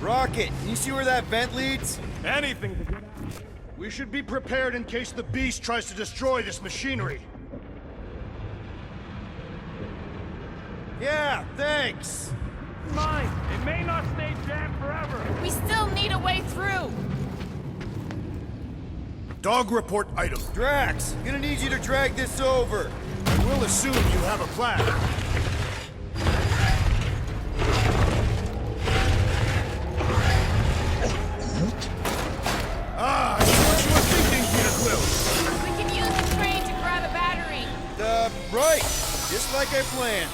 Rocket, can you see where that vent leads? Anything to get out. We should be prepared in case the beast tries to destroy this machinery. Yeah, thanks. Mine. It may not stay jammed forever. We still need a way through. Dog report item. Drax, gonna need you to drag this over. I will assume you have a plan. Ah, I see what you were thinking, Peter Quill. We can use the train to grab a battery. Right. Just like I planned.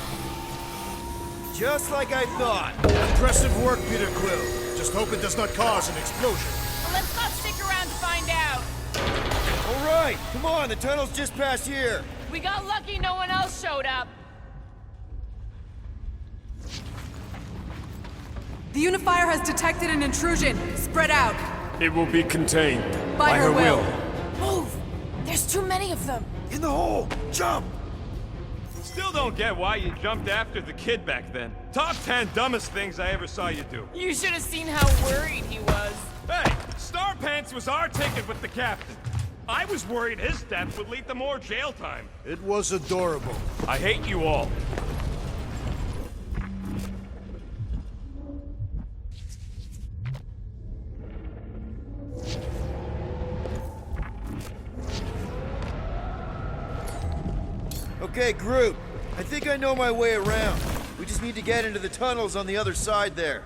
Just like I thought. Impressive work, Peter Quill. Just hope it does not cause an explosion. Well, let's not stick around to find out. All right, come on, the tunnel's just past here. We got lucky no one else showed up. The Unifier has detected an intrusion. Spread out. It will be contained. By her will. Move! There's too many of them. In the hole, jump! Still don't get why you jumped after the kid back then. Top 10 dumbest things I ever saw you do. You should have seen how worried he was. Hey, Star Pants was our ticket with the captain. I was worried his death would lead to more jail time. It was adorable. I hate you all. Okay, Groot. I think I know my way around. We just need to get into the tunnels on the other side there.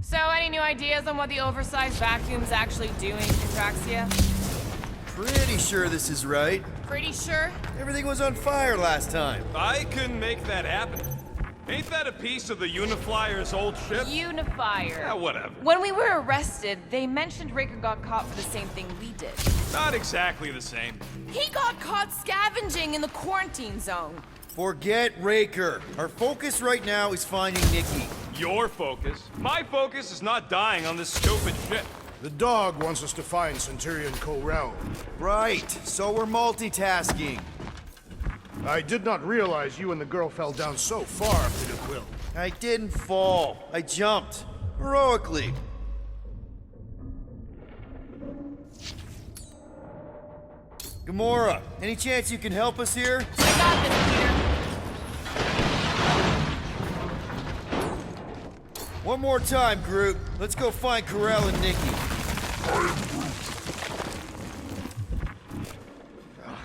So, any new ideas on what the oversized vacuum's actually doing to Traxia? Pretty sure this is right. Pretty sure? Everything was on fire last time. I couldn't make that happen. Ain't that a piece of the Uniflyer's old ship? Unifier. Yeah, whatever. When we were arrested, they mentioned Raker got caught for the same thing we did. Not exactly the same. He got caught scavenging in the quarantine zone. Forget Raker. Our focus right now is finding Nikki. Your focus. My focus is not dying on this stupid ship. The dog wants us to find Centurion Ko-Rel. Right, so we're multitasking. I did not realize you and the girl fell down so far, Peter Quill. I didn't fall. I jumped. Heroically. Gamora, any chance you can help us here? I got this, Peter. One more time, Groot. Let's go find Ko-Rel and Nikki.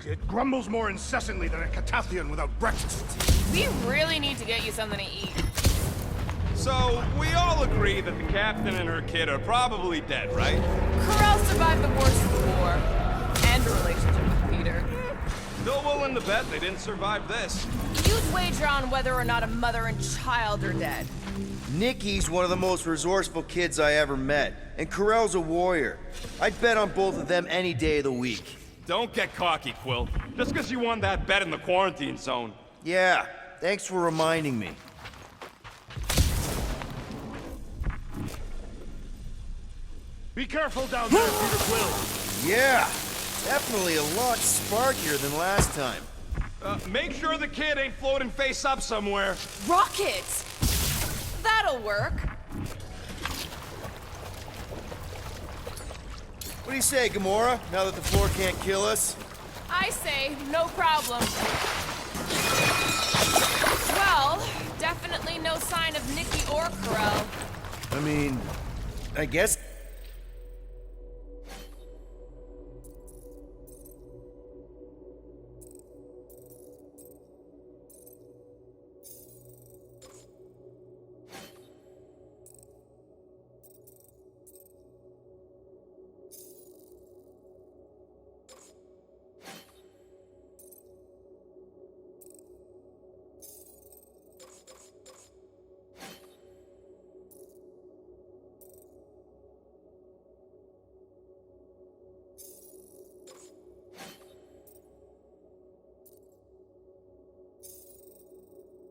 It grumbles more incessantly than a Catathian without breakfast. We really need to get you something to eat. So, we all agree that the captain and her kid are probably dead, right? Ko-Rel survived the worst of the war. And a relationship with Peter. Still willing to bet they didn't survive this. You'd wager on whether or not a mother and child are dead. Nikki's one of the most resourceful kids I ever met, and Ko-Rel's a warrior. I'd bet on both of them any day of the week. Don't get cocky, Quill. Just because you won that bet in the quarantine zone. Yeah, thanks for reminding me. Be careful down there, Peter Quill. Yeah, definitely a lot sparkier than last time. Make sure the kid ain't floating face up somewhere. Rockets! That'll work. What do you say, Gamora, now that the floor can't kill us? I say, no problem. Well, definitely no sign of Nikki or Ko-Rel. I mean, I guess...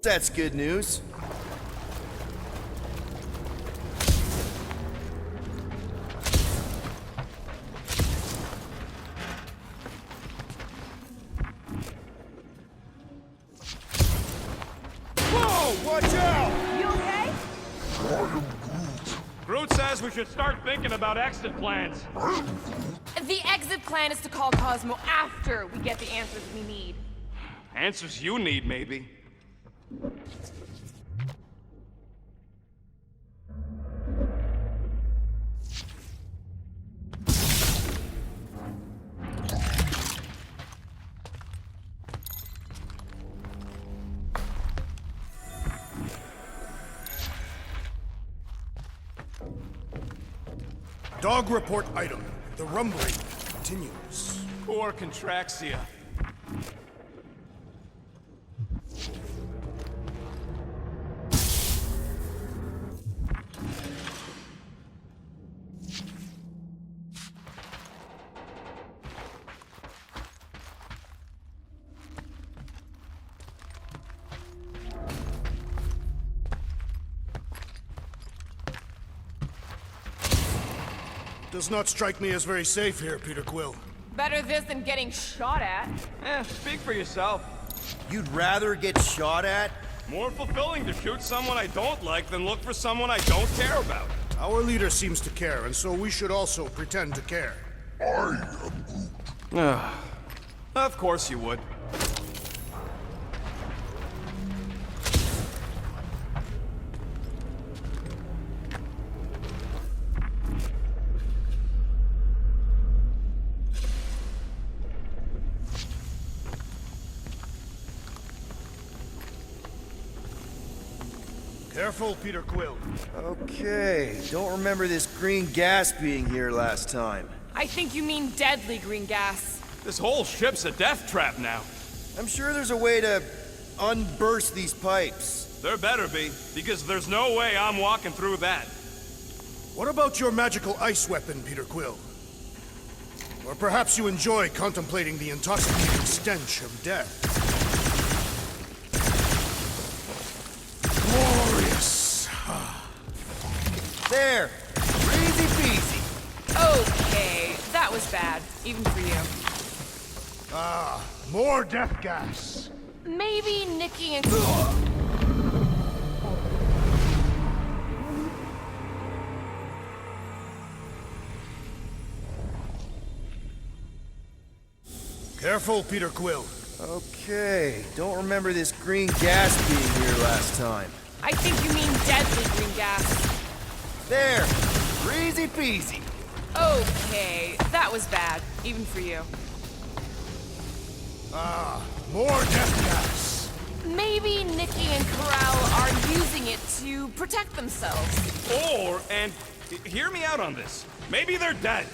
That's good news. Whoa, watch out! You okay? Groot says we should start thinking about exit plans. The exit plan is to call Cosmo after we get the answers we need. Answers you need, maybe. Dog report item. The rumbling continues. Poor Contraxia. Does not strike me as very safe here, Peter Quill. Better this than getting shot at. Speak for yourself. You'd rather get shot at? More fulfilling to shoot someone I don't like than look for someone I don't care about. Our leader seems to care, and so we should also pretend to care. Of course you would. Careful, Peter Quill. Okay, don't remember this green gas being here last time. I think you mean deadly green gas. This whole ship's a death trap now. I'm sure there's a way to unburst these pipes. There better be, because there's no way I'm walking through that. What about your magical ice weapon, Peter Quill? Or perhaps you enjoy contemplating the intoxicating stench of death. Glorious. There! Easy peasy! Okay, that was bad, even for you. More death gas. Maybe Nikki and... Careful, Peter Quill. Okay, don't remember this green gas being here last time. I think you mean deadly green gas. There! Easy peasy! Okay, that was bad, even for you. More death gas. Maybe Nikki and Corral are using it to protect themselves. And hear me out on this. Maybe they're dead.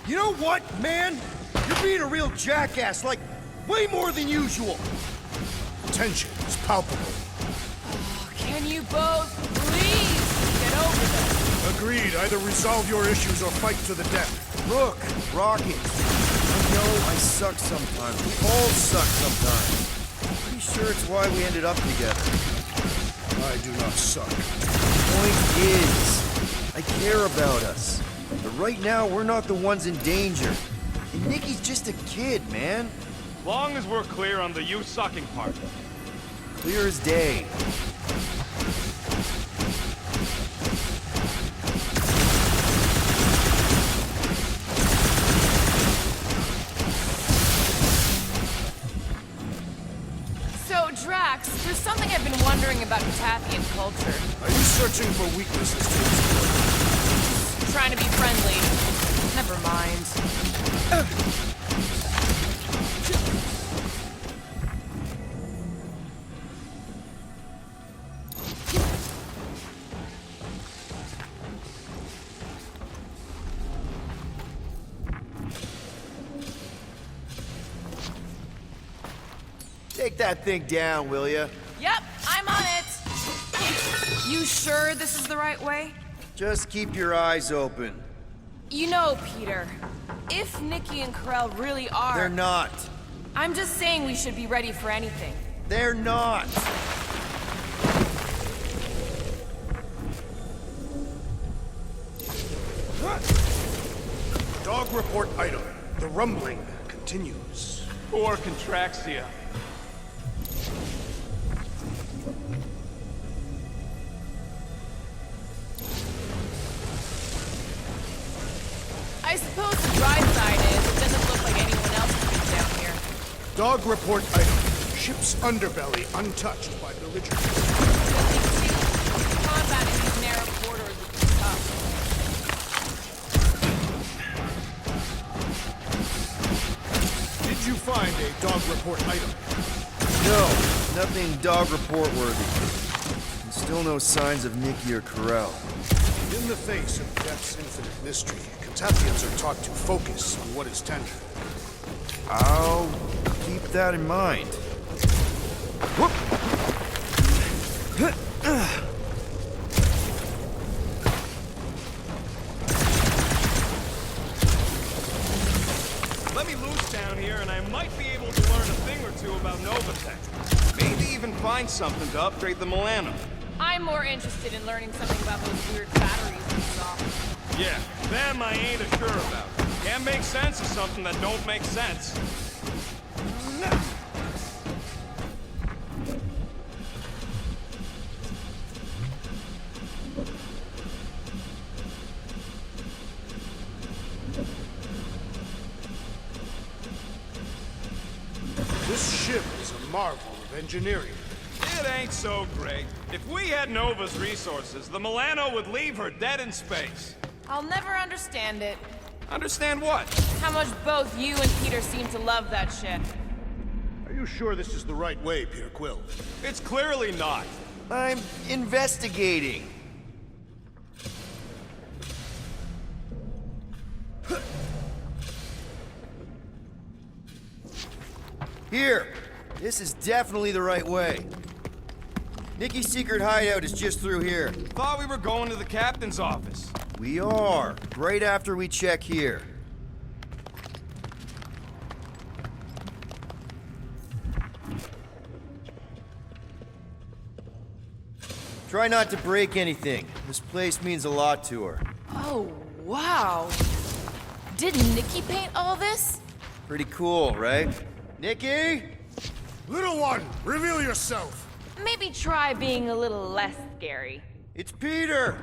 You know what, man? You're being a real jackass, like, way more than usual. Tension is palpable. Can you both please get over this? Agreed. Either resolve your issues or fight to the death. Look, Rocket. I know I suck sometimes. We all suck sometimes. Pretty sure it's why we ended up together. I do not suck. Point is, I care about us. But right now, we're not the ones in danger. And Nikki's just a kid, man. Long as we're clear on the you sucking part. Clear as day. So, Drax, there's something I've been wondering about Tathian culture. Are you searching for weaknesses to exploit? Trying to be friendly. Never mind. Take that thing down, will ya? Yep, I'm on it. You sure this is the right way? Just keep your eyes open. You know, Peter, if Nikki and Corell really are... They're not. I'm just saying we should be ready for anything. They're not. report item. The rumbling continues. Poor Contraxia. I suppose the dry side is it doesn't look like anyone else has been down here. Dog report item. Ship's underbelly untouched by belligerents. Combat in these narrow corridors would be tough. Did you find a dog report item? No, nothing dog report worthy. And still no signs of Nikki or Corell. In the face of death's infinite mystery, Katapians are taught to focus on what is tender. I'll keep that in mind. Whoop. Let me loose down here and I might be able to learn a thing or two about Novatech. Maybe even find something to upgrade the Milano. I'm more interested in learning something about those weird batteries we saw. Yeah, them I ain't sure about. Can't make sense of something that don't make sense. This ship is a marvel of engineering. It ain't so great. If we had Nova's resources, the Milano would leave her dead in space. I'll never understand it. Understand what? How much both you and Peter seem to love that ship. Are you sure this is the right way, Peter Quill? It's clearly not. I'm investigating. Here, this is definitely the right way. Nikki's secret hideout is just through here. Thought we were going to the captain's office. We are, right after we check here. Try not to break anything. This place means a lot to her. Oh, wow. Did Nikki paint all this? Pretty cool, right? Nikki? Little one, reveal yourself! Maybe try being a little less scary. It's Peter!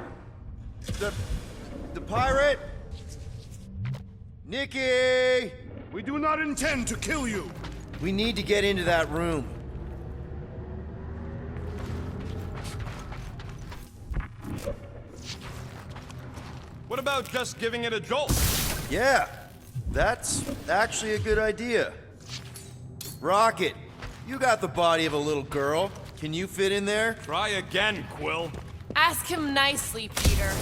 The pirate? Nikki! We do not intend to kill you! We need to get into that room. What about just giving it a jolt? Yeah, that's actually a good idea. Rocket, you got the body of a little girl. Can you fit in there? Try again, Quill. Ask him nicely, Peter.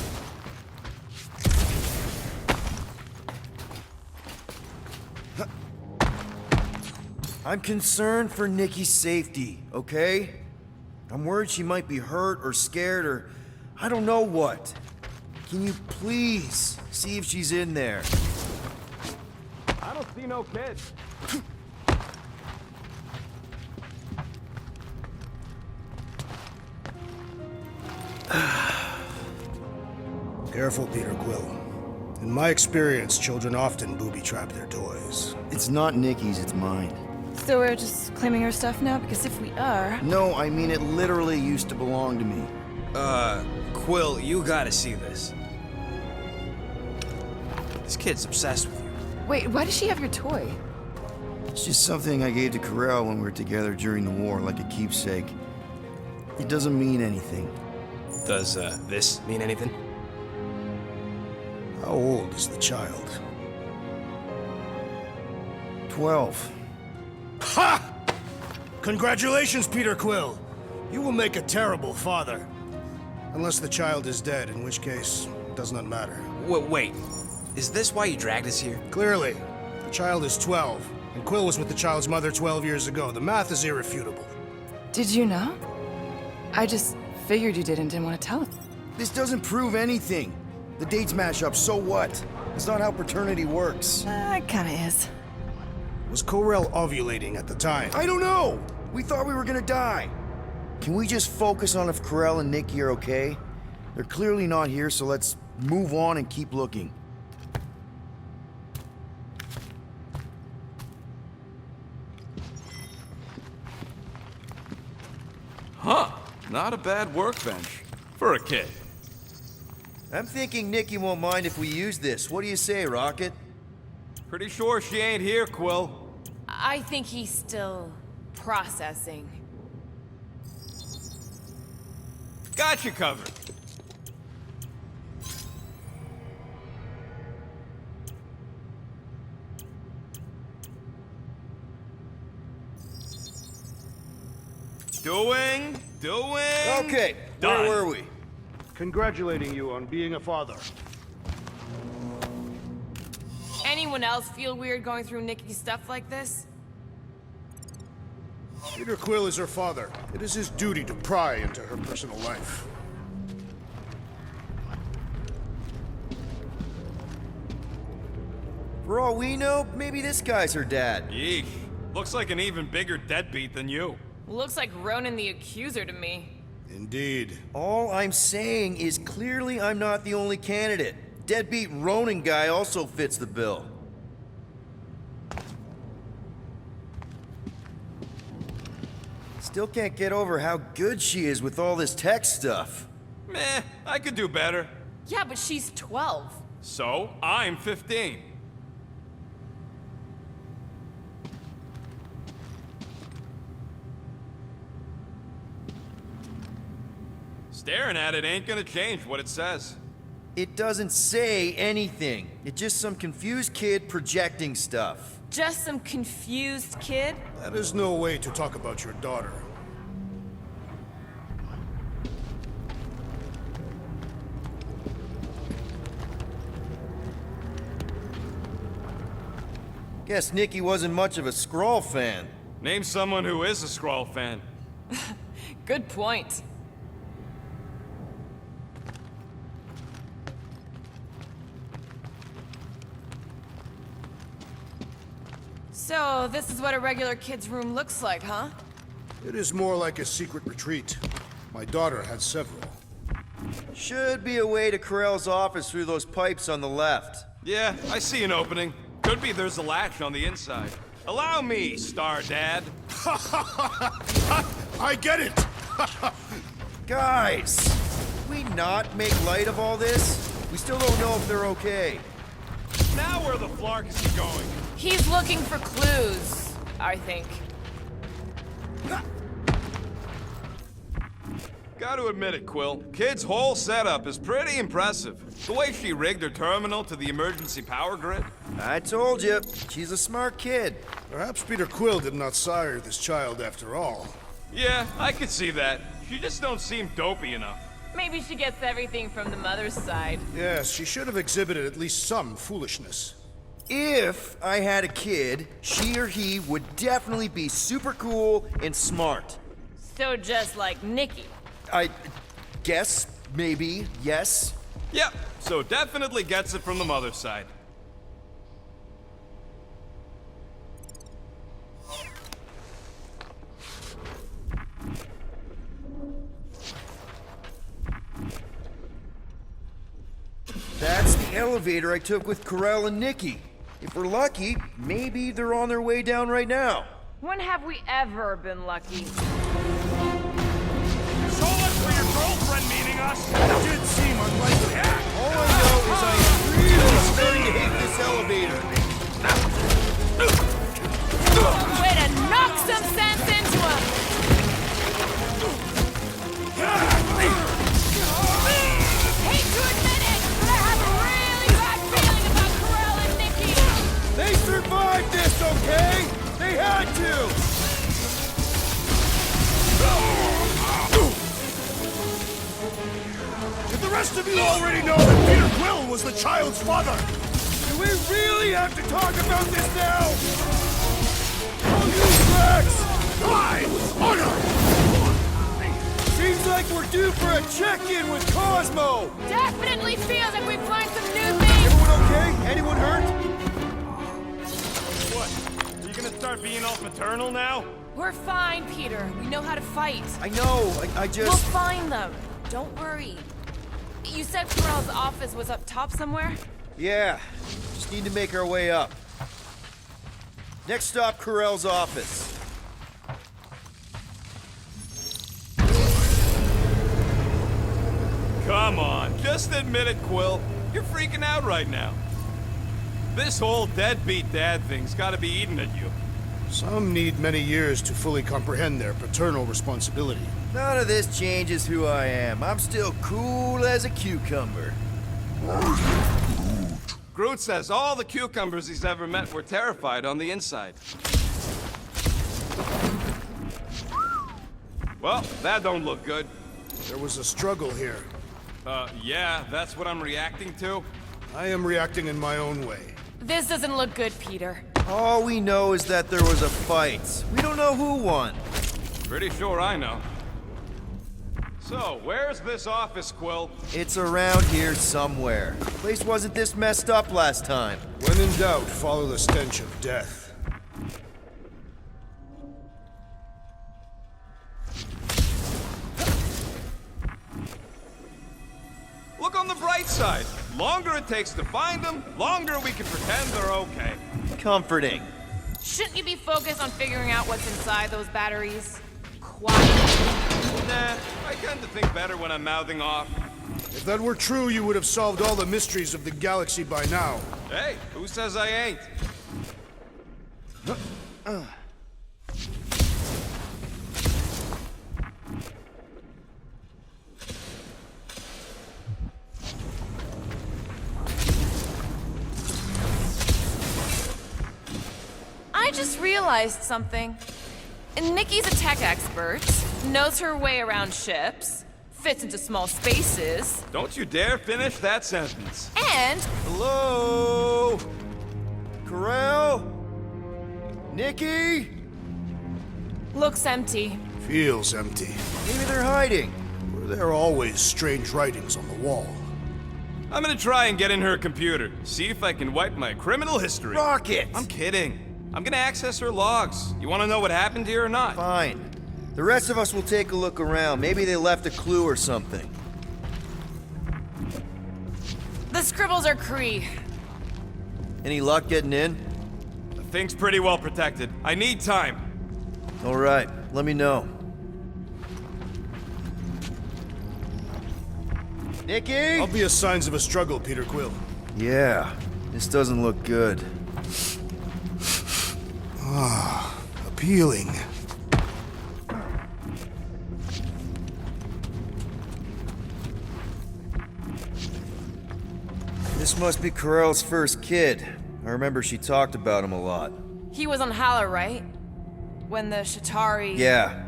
I'm concerned for Nikki's safety, okay? I'm worried she might be hurt or scared or I don't know what. Can you please see if she's in there? I don't see no kids. Careful, Peter Quill. In my experience, children often booby-trap their toys. It's not Nikki's, it's mine. So we're just claiming her stuff now? Because if we are... No, I mean it literally used to belong to me. Quill, you gotta see this. This kid's obsessed with you. Wait, why does she have your toy? It's just something I gave to Corell when we were together during the war, like a keepsake. It doesn't mean anything. Does, this mean anything? How old is the child? 12. Ha! Congratulations, Peter Quill! You will make a terrible father. Unless the child is dead, in which case, it does not matter. Wait. Is this why you dragged us here? Clearly, the child is 12, and Quill was with the child's mother 12 years ago. The math is irrefutable. Did you know? I just figured you didn't want to tell us. This doesn't prove anything. The dates match up, so what? It's not how paternity works. It kinda is. Was Corell ovulating at the time? I don't know! We thought we were gonna die. Can we just focus on if Corell and Nikki are okay? They're clearly not here, so let's move on and keep looking. Not a bad workbench. For a kid. I'm thinking Nikki won't mind if we use this. What do you say, Rocket? Pretty sure she ain't here, Quill. I think he's still processing. Got you covered. Doing. Okay, Done. where were we? Congratulating you on being a father. Anyone else feel weird going through Nikki's stuff like this? Peter Quill is her father. It is his duty to pry into her personal life. For all we know, maybe this guy's her dad. Yeesh. Looks like an even bigger deadbeat than you. Looks like Ronan the Accuser to me. Indeed. All I'm saying is clearly I'm not the only candidate. Deadbeat Ronin guy also fits the bill. Still can't get over how good she is with all this tech stuff. Meh, I could do better. Yeah, but she's 12. So, I'm 15. Staring at it ain't gonna change what it says. It doesn't say anything. It's just some confused kid projecting stuff. Just some confused kid? That is no way to talk about your daughter. Guess Nikki wasn't much of a Skrull fan. Name someone who is a Skrull fan. Good point. So, this is what a regular kid's room looks like, huh? It is more like a secret retreat. My daughter had several. Should be a way to Corell's office through those pipes on the left. Yeah, I see an opening. Could be there's a latch on the inside. Allow me, Star Dad. I get it! Guys, we not make light of all this? We still don't know if they're okay. Now where the flark is he going? He's looking for clues, I think. Gotta admit it, Quill. Kid's whole setup is pretty impressive. The way she rigged her terminal to the emergency power grid. I told you, she's a smart kid. Perhaps Peter Quill did not sire this child after all. Yeah, I could see that. She just don't seem dopey enough. Maybe she gets everything from the mother's side. Yes, she should have exhibited at least some foolishness. If I had a kid, she or he would definitely be super cool and smart. So just like Nikki. I guess, maybe, yes. Yep, so definitely gets it from the mother's side. That's the elevator I took with Corell and Nikki. If we're lucky, maybe they're on their way down right now. When have we ever been lucky? So much for your girlfriend meeting us! It did seem unlikely. All I know is I am really starting to hate this elevator. Way to knock some sense into him! Hate to admit it, but I have a really bad feeling about Corell and Nikki. They survived this, okay? They had to! Did the rest of you already know that Peter Quill was the child's father? Do we really have to talk about this now? I'll use Rex! Pride! Honor! Seems like we're due for a check-in with Cosmo! Definitely feels like we've learned some new things. Everyone okay? Anyone hurt? What? Are you gonna start being all paternal now? We're fine, Peter. We know how to fight. I know, I We'll just... find them. Don't worry. You said Corell's office was up top somewhere? Yeah, just need to make our way up. Next stop, Corell's office. Come on, just admit it, Quill. You're freaking out right now. This whole deadbeat dad thing's gotta be eating at you. Some need many years to fully comprehend their paternal responsibility. None of this changes who I am. I'm still cool as a cucumber. Groot says all the cucumbers he's ever met were terrified on the inside. Well, that don't look good. There was a struggle here. Yeah, that's what I'm reacting to. I am reacting in my own way. This doesn't look good, Peter. All we know is that there was a fight. We don't know who won. Pretty sure I know. So, where's this office, Quill? It's around here somewhere. Place wasn't this messed up last time. When in doubt, follow the stench of death. Look on the bright side. Longer it takes to find them, longer we can pretend they're okay. Comforting. Shouldn't you be focused on figuring out what's inside those batteries? Quiet. Nah, I tend to think better when I'm mouthing off. If that were true, you would have solved all the mysteries of the galaxy by now. Hey, who says I ain't? I just realized something. Nikki's a tech expert, knows her way around ships, fits into small spaces, Don't you dare finish that sentence. and Hello? Corral? Nikki? looks empty. Feels empty. Maybe they're hiding. Were there always strange writings on the wall? I'm gonna try and get in her computer, see if I can wipe my criminal history. Rocket! I'm kidding. I'm gonna access her logs. You wanna know what happened here or not? Fine. The rest of us will take a look around. Maybe they left a clue or something. The scribbles are Kree. Any luck getting in? The thing's pretty well protected. I need time. All right, let me know. Nikki? Obvious signs of a struggle, Peter Quill. Yeah, this doesn't look good. Appealing. This must be Corell's first kid. I remember she talked about him a lot. He was on Hala, right? When the Shatari... Yeah.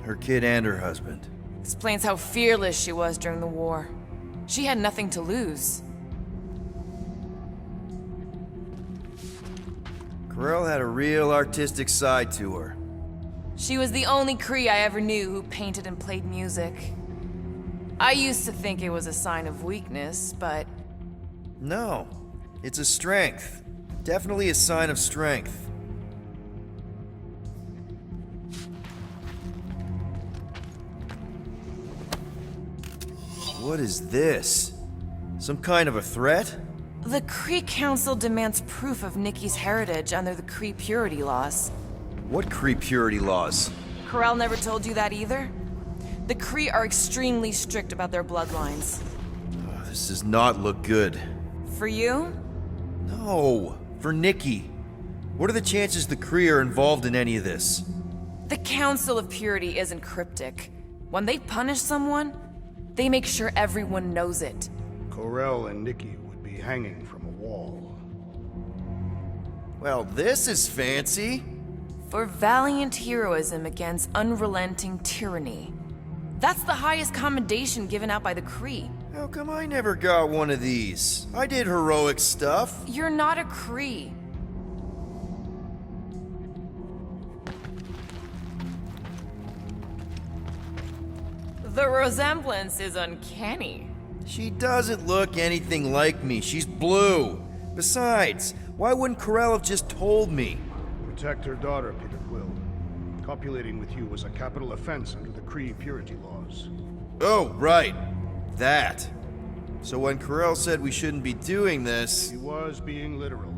Her kid and her husband. Explains how fearless she was during the war. She had nothing to lose. Corell had a real artistic side to her. She was the only Kree I ever knew who painted and played music. I used to think it was a sign of weakness, but No, it's a strength. Definitely a sign of strength. What is this? Some kind of a threat? the Kree Council demands proof of Nikki's heritage under the Kree purity laws. What Kree purity laws? Corell never told you that either? The Kree are extremely strict about their bloodlines. This does not look good. For you? No, for Nikki. What are the chances the Kree are involved in any of this? The Council of Purity isn't cryptic. When they punish someone, they make sure everyone knows it. Corell and Nikki would be hanging from a wall. Well, this is fancy. For valiant heroism against unrelenting tyranny. That's the highest commendation given out by the Kree. How come I never got one of these? I did heroic stuff. You're not a Kree. The resemblance is uncanny. She doesn't look anything like me. She's blue. Besides, why wouldn't Corell have just told me? Protect her daughter, Peter Quill. Copulating with you was a capital offense under the Kree purity laws. Oh, right. That. So when Corell said we shouldn't be doing this... He was being literal.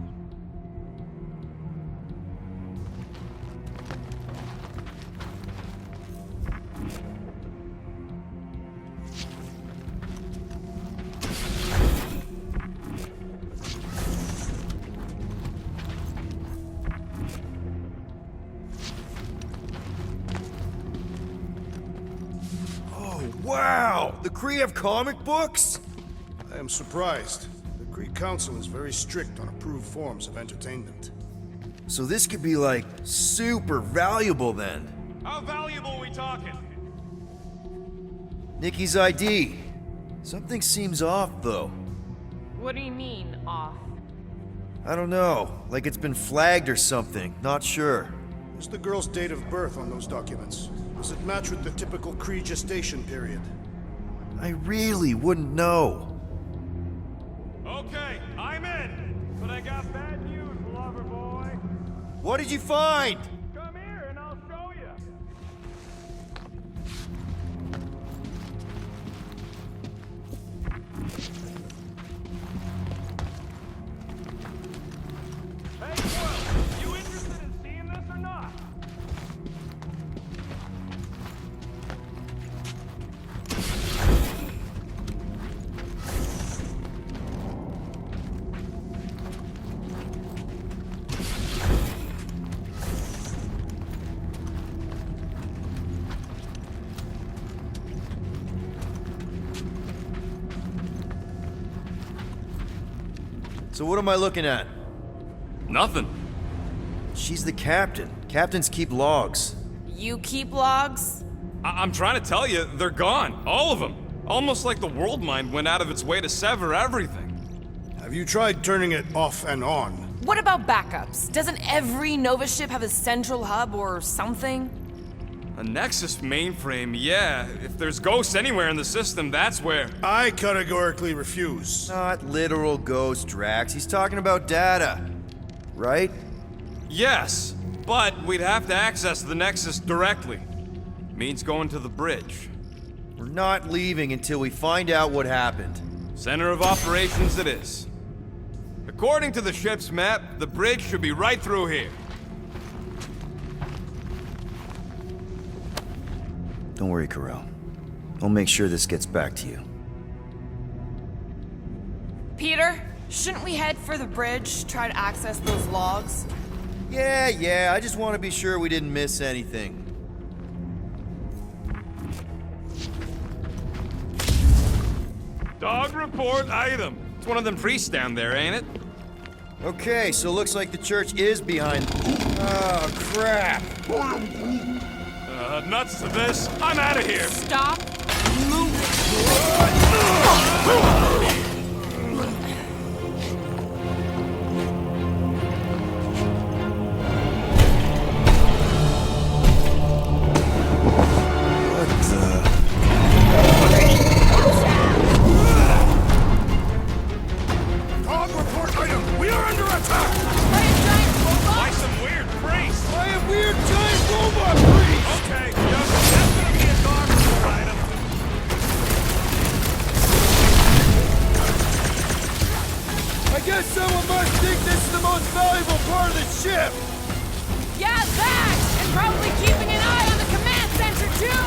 Wow! The Kree have comic books? I am surprised. The Greek Council is very strict on approved forms of entertainment. So this could be like super valuable then. How valuable are we talking? Nikki's ID. Something seems off though. What do you mean, off? I don't know, like it's been flagged or something, not sure. Is the girl's date of birth on those documents? Does it match with the typical Kree gestation period? I really wouldn't know. Okay, I'm in. But I got bad news, lover boy. What did you find? Come here and I'll show you. Hey, Quill, you interested in seeing this or not? So what am I looking at? Nothing. She's the captain. Captains keep logs. You keep logs? I'm trying to tell you, they're gone. All of them. Almost like the world mind went out of its way to sever everything. Have you tried turning it off and on? What about backups? Doesn't every Nova ship have a central hub or something? A Nexus mainframe, yeah. If there's ghosts anywhere in the system, that's where. I categorically refuse. Not literal ghost, Drax. He's talking about data. Right? Yes, but we'd have to access the Nexus directly. Means going to the bridge. We're not leaving until we find out what happened. Center of operations it is. According to the ship's map, the bridge should be right through here. Don't worry, Carell. I'll make sure this gets back to you. Peter, shouldn't we head for the bridge, try to access those logs? Yeah, I just want to be sure we didn't miss anything. Dog report item. It's one of them priests down there, ain't it? Okay, so looks like the church is behind... Oh, crap! Nuts to this. I'm out of here. Stop. What the... Dog report item! We are under attack! By some weird priest. By a weird giant robot priest! Okay, young, that's gonna be a dog report item. I guess someone must think this is the most valuable part of the ship! Yeah, that! And probably keeping an eye on the command center, too!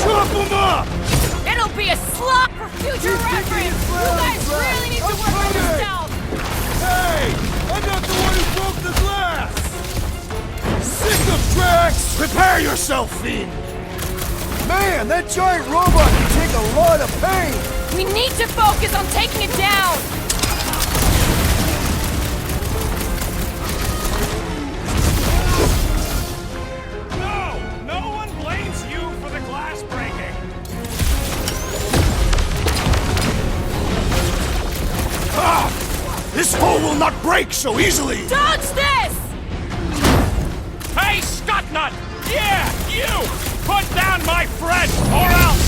Chop them up! It'll be a slot for future reference! You guys really need to work on yourself! Hey! I'm not the one who broke the glass! Sick of Drax! Prepare yourself, Fiend! Man, that giant robot can take a lot of pain! We need to focus on taking it down! No one blames you for the glass breaking. This foe will not break so easily! Dodge this! Hey, Stucknut! Yeah, you! Put down my friend, or else!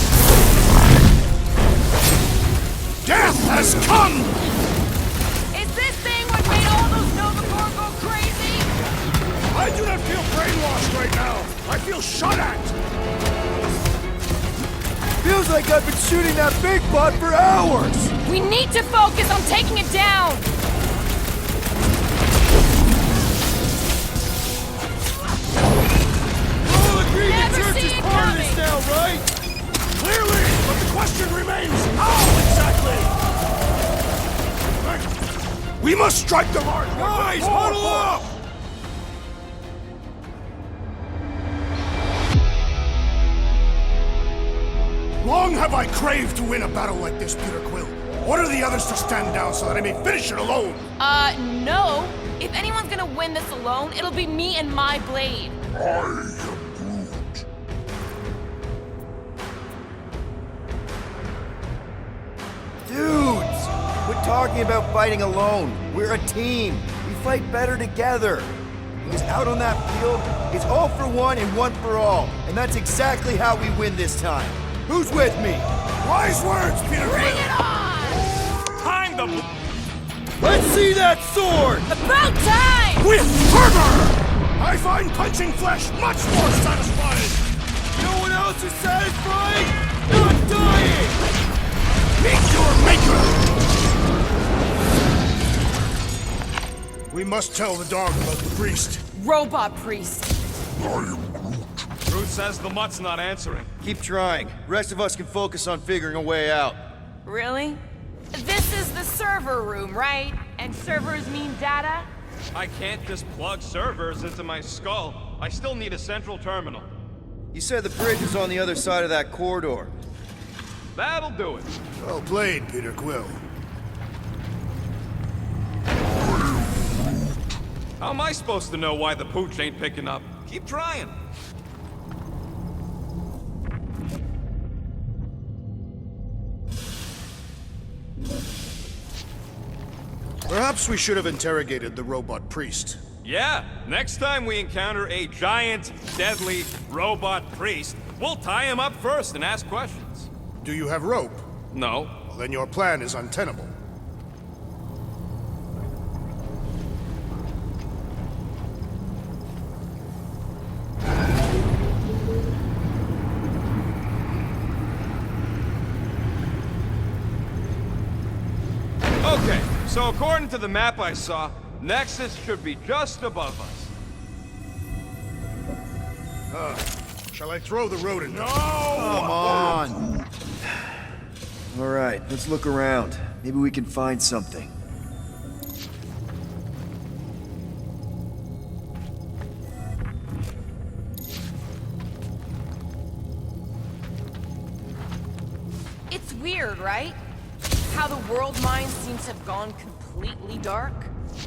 Death has come! Is this thing what made all those Nova Corps go crazy? I do not feel brainwashed right now! I feel shot at! Feels like I've been shooting that big butt for hours! We need to focus on taking it down! We'll all agree the Never church see is it part of this coming. now, right? Clearly! But the question remains, how exactly? We must strike the mark! Guys, huddle up! Long have I craved to win a battle like this, Peter Quill. Order the others to stand down so that I may finish it alone. No. If anyone's gonna win this alone, it'll be me and my blade. Dudes! Quit talking about fighting alone. We're a team. We fight better together. Because out on that field, it's all for one and one for all. And that's exactly how we win this time. Who's with me? Wise words, Peter Bring Quill. it on! Time the... Let's see that sword! About time! With fervor! I find punching flesh much more satisfying. You know what else is satisfying? Not dying! Meet your maker! We must tell the dog about the priest. Robot priest. Groot says the mutt's not answering. Keep trying. Rest of us can focus on figuring a way out. Really? This is the server room, right? And servers mean data? I can't just plug servers into my skull. I still need a central terminal. You said the bridge was on the other side of that corridor. That'll do it. Well played, Peter Quill. How am I supposed to know why the pooch ain't picking up? Keep trying. Perhaps we should have interrogated the robot priest. Yeah, next time we encounter a giant, deadly robot priest, we'll tie him up first and ask questions. Do you have rope? No. Well, then your plan is untenable. Okay, so according to the map I saw, Nexus should be just above us. Shall I throw the rodent? No! Come on! Alright, let's look around. Maybe we can find something. It's weird, right? How the world mind seems to have gone completely dark.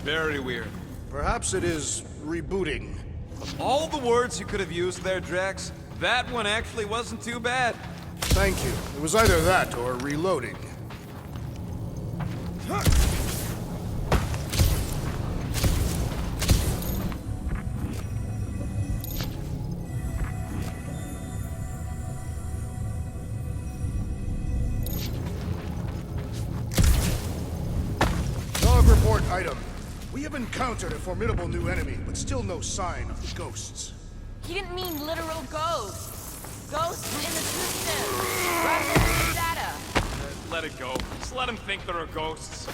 Very weird. Perhaps it is rebooting. All the words you could have used there, Drax, that one actually wasn't too bad. Thank you. It was either that or reloading. Dog report item. We have encountered a formidable new enemy, but still no sign of the ghosts. He didn't mean literal ghosts. Ghosts in the system. Rather than the data. Let it go. Just let him think there are ghosts.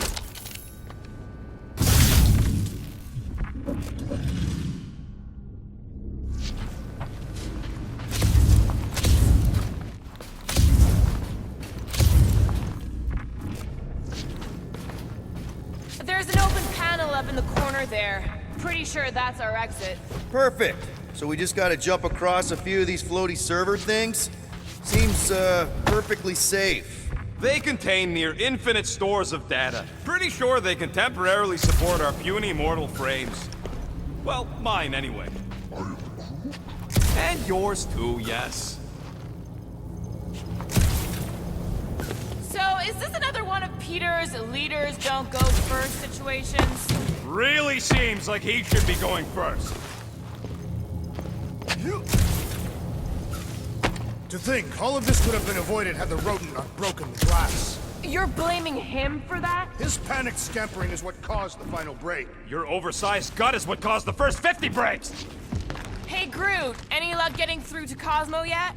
There's an open panel up in the corner there. Pretty sure that's our exit. Perfect! So we just gotta jump across a few of these floaty server things? Seems, perfectly safe. They contain near infinite stores of data. Pretty sure they can temporarily support our puny mortal frames. Well, mine anyway. And yours too, yes. So, is this another one of Peter's leaders don't go first situations? Really seems like he should be going first. To think, all of this could have been avoided had the rodent not broken the glass. You're blaming him for that? His panicked scampering is what caused the final break. Your oversized gut is what caused the first 50 breaks! Hey, Groot, any luck getting through to Cosmo yet?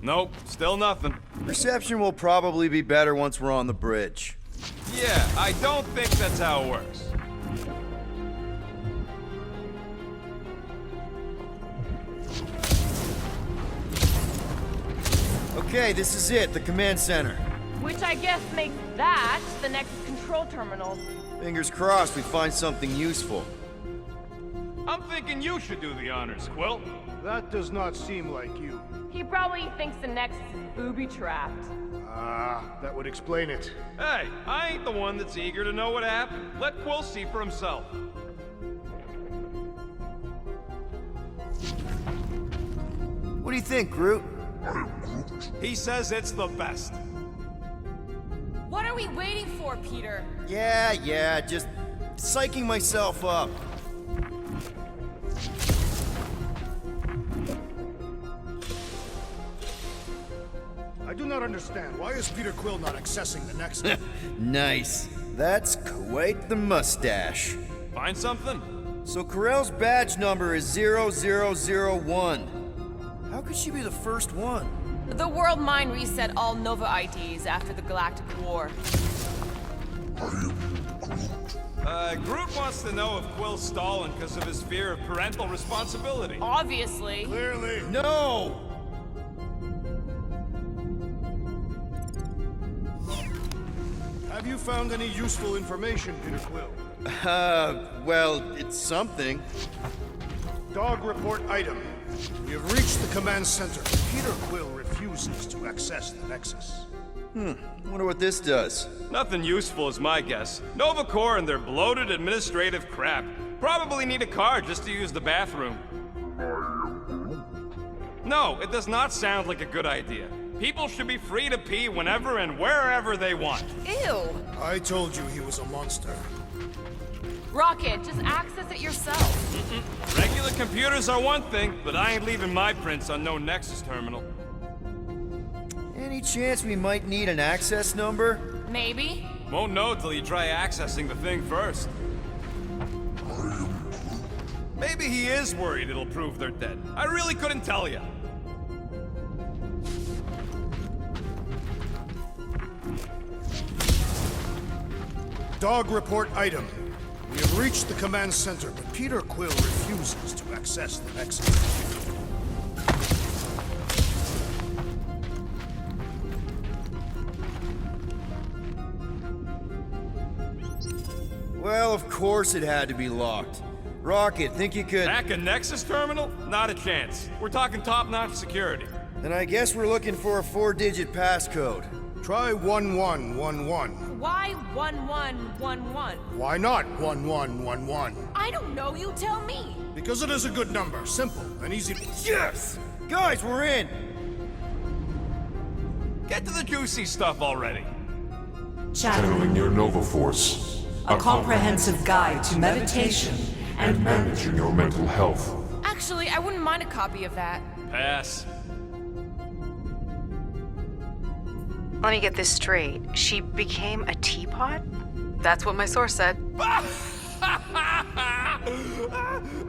Nope, still nothing. Reception will probably be better once we're on the bridge. Yeah, I don't think that's how it works. Okay, this is it, the command center. Which I guess makes that the next control terminal. Fingers crossed we find something useful. I'm thinking you should do the honors, Quill. That does not seem like you. He probably thinks the Nexus is booby-trapped. That would explain it. Hey, I ain't the one that's eager to know what happened. Let Quill see for himself. What do you think, Groot? He says it's the best. What are we waiting for, Peter? Yeah, just psyching myself up. I do not understand. Why is Peter Quill not accessing the Nexus? Nice. That's quite the mustache. Find something? So Carell's badge number is 0001. How could she be the first one? The World Mind reset all Nova IDs after the Galactic War. Groot wants to know if Quill's stalling because of his fear of parental responsibility. Obviously. Clearly. No! Have you found any useful information, Peter Quill? Well, it's something. Dog report item. We have reached the command center. Peter Quill refuses to access the Nexus. Wonder what this does. Nothing useful is my guess. Nova Corps and their bloated administrative crap. Probably need a card just to use the bathroom. No, it does not sound like a good idea. People should be free to pee whenever and wherever they want. Ew. I told you he was a monster. Rocket, just access it yourself. Regular computers are one thing, but I ain't leaving my prints on no Nexus terminal. Any chance we might need an access number? Maybe. Won't know till you try accessing the thing first. Maybe he is worried it'll prove they're dead. I really couldn't tell you. Dog report item. We have reached the command center, but Peter Quill refuses to access the Nexus. Well, of course it had to be locked. Rocket, think you could... Hack a Nexus terminal? Not a chance. We're talking top-notch security. Then I guess we're looking for a 4-digit passcode. Try 1111. Why 1111? Why not 1111? I don't know, you tell me. Because it is a good number, simple and easy. Yes! Guys, we're in! Get to the juicy stuff already. Channeling your Nova Force. A comprehensive guide to meditation And managing your mental health. Actually, I wouldn't mind a copy of that. Pass. Let me get this straight. She became a teapot? That's what my source said.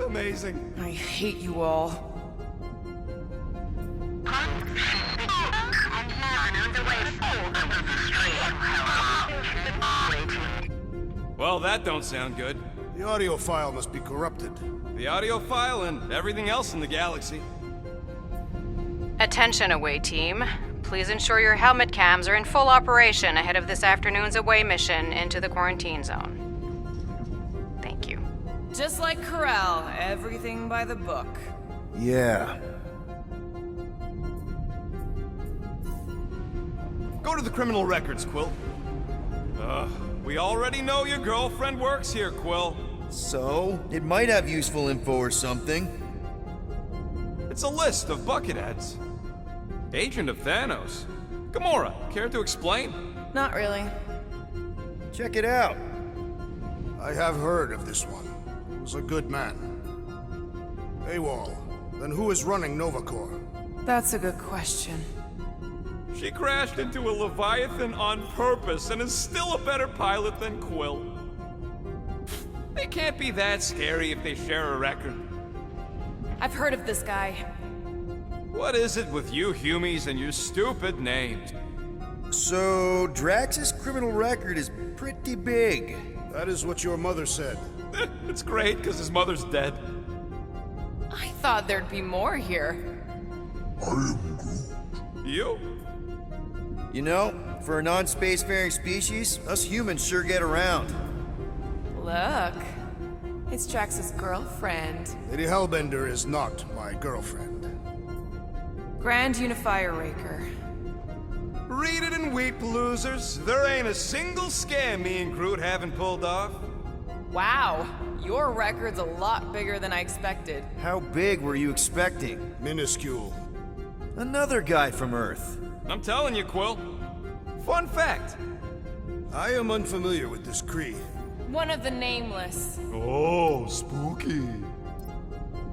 Amazing. I hate you all. Well, that don't sound good. The audio file must be corrupted. The audio file and everything else in the galaxy. Attention, away team. Please ensure your helmet cams are in full operation ahead of this afternoon's away mission into the quarantine zone. Thank you. Just like Carell, everything by the book. Yeah. Go to the criminal records, Quill. We already know your girlfriend works here, Quill. So, it might have useful info or something. It's a list of bucketheads. Agent of Thanos. Gamora, care to explain? Not really. Check it out. I have heard of this one. He was a good man. AWOL. Then who is running Nova Corps? That's a good question. She crashed into a Leviathan on purpose and is still a better pilot than Quill. They can't be that scary if they share a record. I've heard of this guy. What is it with you Humies and your stupid names? So, Drax's criminal record is pretty big. That is what your mother said. It's great because his mother's dead. I thought there'd be more here. You? You know, for a non-spacefaring species, us humans sure get around. Look. It's Drax's girlfriend. Lady Hellbender is not my girlfriend. Grand Unifier Raker. Read it and weep, losers. There ain't a single scam me and Groot haven't pulled off. Wow, your record's a lot bigger than I expected. How big were you expecting? Minuscule. Another guy from Earth. I'm telling you, Quill. Fun fact. I am unfamiliar with this creed. One of the Nameless. Oh, spooky.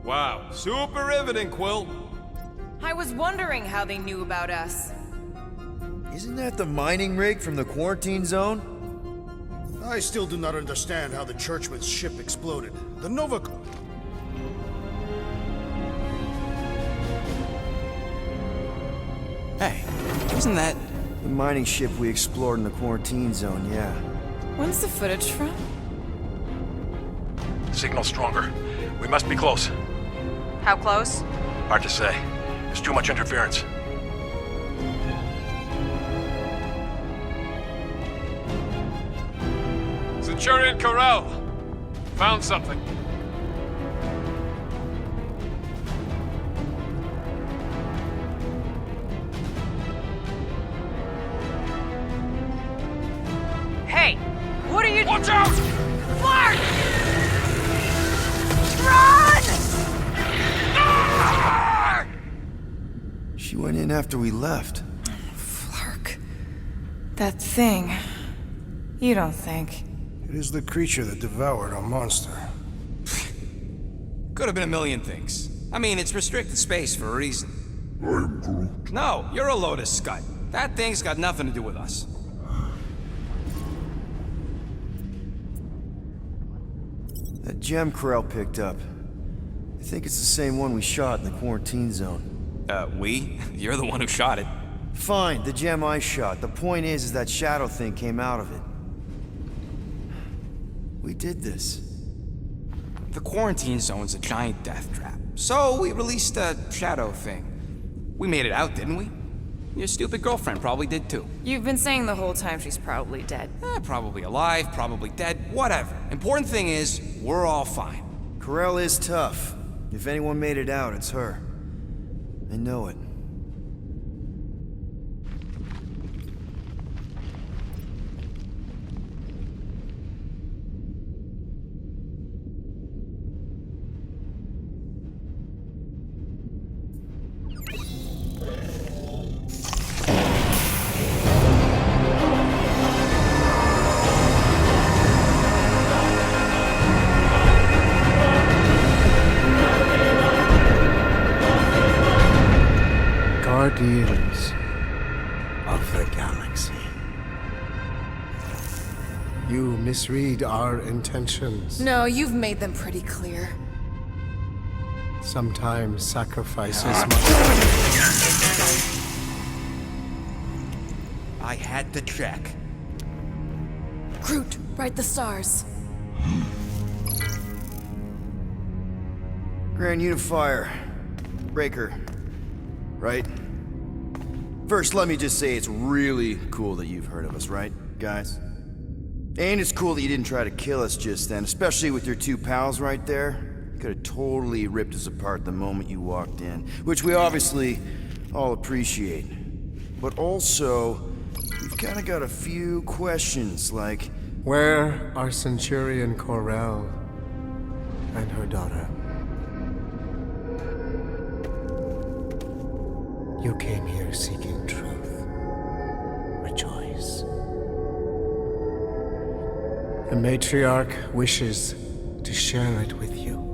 Wow, super riveting, Quill. I was wondering how they knew about us. Isn't that the mining rig from the quarantine zone? I still do not understand how the Churchman's ship exploded. The Nova... Hey, isn't that... The mining ship we explored in the quarantine zone, yeah. When's the footage from? Signal stronger. We must be close. How close? Hard to say. There's too much interference. Centurion Corral. Found something. Hey! What are you— Watch out! Mark! Run! She went in after we left. Flark. That thing. You don't think? It is the creature that devoured our monster. Could have been a million things. I mean, it's restricted space for a reason. I'm Groot. No, you're a Lotus Scud. That thing's got nothing to do with us. That gem Corral picked up. I think it's the same one we shot in the quarantine zone. We? You're the one who shot it. Fine, the gem I shot. The point is that shadow thing came out of it. We did this. The quarantine zone's a giant death trap. So we released a shadow thing. We made it out, didn't we? Your stupid girlfriend probably did too. You've been saying the whole time she's probably dead. Probably alive, probably dead, whatever. Important thing is, we're all fine. Corral is tough. If anyone made it out, it's her. I know it. Guardians of the Galaxy. You misread our intentions. No, you've made them pretty clear. Sometimes sacrifices I had to check. Groot, write the stars. Grand Unifier. Raker. Right? First, let me just say it's really cool that you've heard of us, right, guys? And it's cool that you didn't try to kill us just then, especially with your two pals right there. You could have totally ripped us apart the moment you walked in, which we obviously all appreciate. But also, we've kind of got a few questions, like... Where are Centurion Corral and her daughter? You came here seeking truth. Rejoice. The matriarch wishes to share it with you.